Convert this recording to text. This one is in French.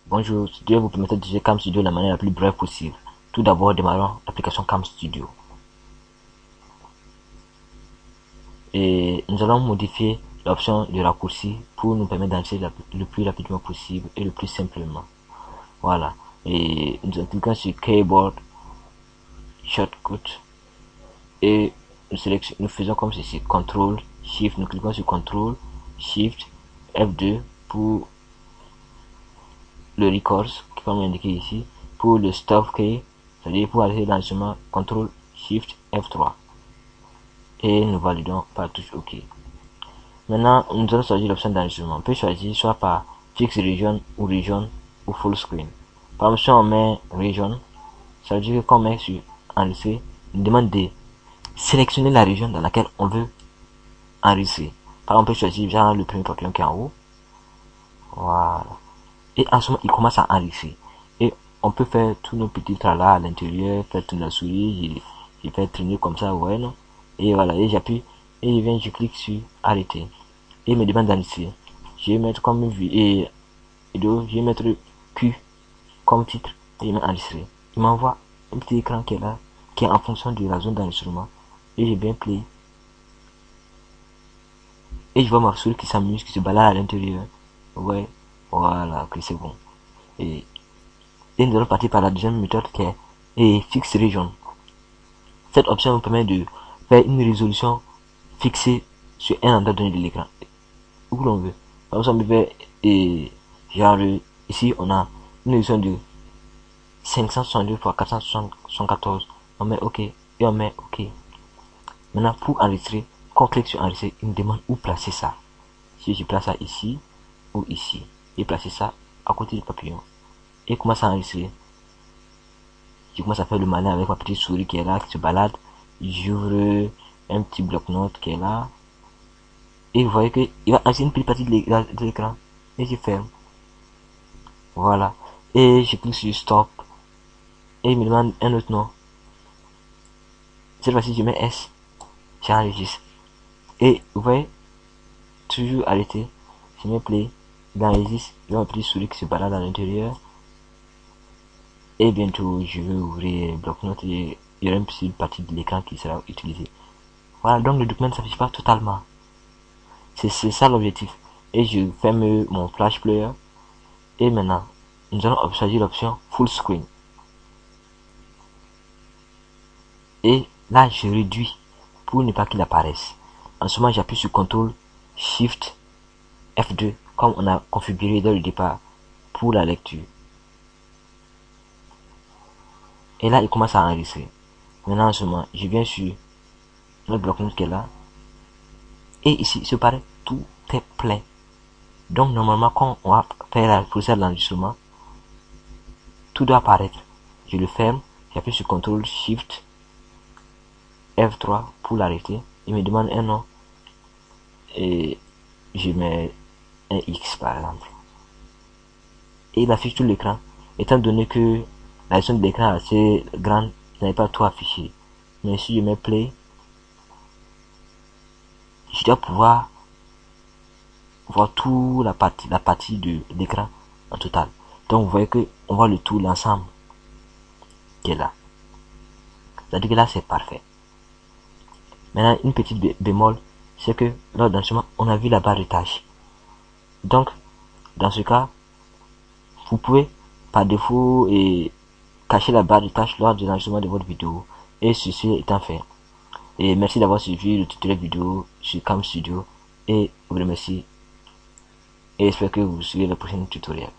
Bonjour, je vais vous permettre d'utiliser Cam Studio de la manière la plus brève possible. Tout d'abord, démarrons l'application Cam Studio. Et nous allons modifier l'option de raccourci pour nous permettre d'enregistrer le plus rapidement possible et le plus simplement. Voilà. Et nous cliquons sur Keyboard Shortcut et nous faisons comme ceci. CTRL, SHIFT, nous cliquons sur CTRL, SHIFT, F2 pour le records, comme indiqué ici, pour le stop key, c'est-à-dire pour arrêter l'enregistrement, CTRL SHIFT F3 et nous validons par touche OK. Maintenant, nous allons choisir l'option d'enregistrement. On peut choisir soit par Fix Region ou Full Screen. Par exemple, si on met Region, ça veut dire que quand on met sur enregistrer, il nous demande de sélectionner la région dans laquelle on veut enregistrer. Par exemple, on peut choisir genre le premier papillon qui est en haut. Voilà. Et en ce moment, il commence à enregistrer. Et on peut faire tous nos petits tralala à l'intérieur, faire tourner la souris, je fais traîner comme ça, ouais, non? Et voilà, et j'appuie, et je clique sur arrêter. Et il me demande d'enregistrer. Je vais mettre comme je vais mettre Q comme titre, et il m'a enregistré. Il m'envoie un petit écran qui est là, qui est en fonction de la zone d'enregistrement. Et j'ai bien play. Et je vois ma souris qui s'amuse, qui se balade à l'intérieur. Ouais, voilà, que c'est bon. Et nous allons partir par la deuxième méthode qui est Fix Region. Cette option nous permet de faire une résolution fixée sur un endroit donné de l'écran, où l'on veut. Par exemple, genre ici on a une résolution de 562 x 474. On met OK et on met OK. Maintenant pour enregistrer, quand on clique sur enregistrer, il nous demande où placer ça. Si je place ça ici ou ici, et placer ça à côté du papillon et commence à enregistrer. Je commence à faire le malin avec ma petite souris qui est là, qui se balade. J'ouvre un petit bloc-notes qui est là. Et vous voyez qu'il va enregistrer une petite partie de l'écran. Et je ferme. Voilà. Et je clique sur Stop. Et il me demande un autre nom. Cette fois-ci, je mets S. J'enregistre. Et vous voyez, toujours arrêté. Je mets Play. Il enregistre. Il y a ma petite souris qui se balade à l'intérieur. Et bientôt, je vais ouvrir le bloc-notes et il y aura une petite partie de l'écran qui sera utilisée. Voilà, donc le document ne s'affiche pas totalement. C'est ça l'objectif. Et je ferme mon Flash Player. Et maintenant, nous allons choisir l'option Full Screen. Et là, je réduis pour ne pas qu'il apparaisse. En ce moment, j'appuie sur CTRL SHIFT F2 comme on a configuré dès le départ pour la lecture. Et là, il commence à enregistrer. Maintenant, en ce moment, je viens sur notre bloc-notes qui est là. Et ici, il se paraît, tout est plein. Donc, normalement, quand on va faire la procédure de l'enregistrement, tout doit apparaître. Je le ferme, j'appuie sur CTRL SHIFT F3 pour l'arrêter. Il me demande un nom. Et je mets un X par exemple. Et il affiche tout l'écran. Étant donné que la zone de l'écran est assez grande, je n'avais pas tout affiché. Mais si je mets play, je dois pouvoir voir toute la partie de l'écran en total. Donc vous voyez que on voit le tout, l'ensemble qui est là. C'est-à-dire que là c'est parfait. Maintenant une petite bémol, c'est que lors d'un chemin, on a vu la barre de tâches. Donc dans ce cas, vous pouvez par défaut cacher la barre de tâches lors de l'enregistrement de votre vidéo. Et ceci étant fait. Et merci d'avoir suivi le tutoriel vidéo sur Cam Studio. Et vous remercie. Et j'espère que vous suivez le prochain tutoriel.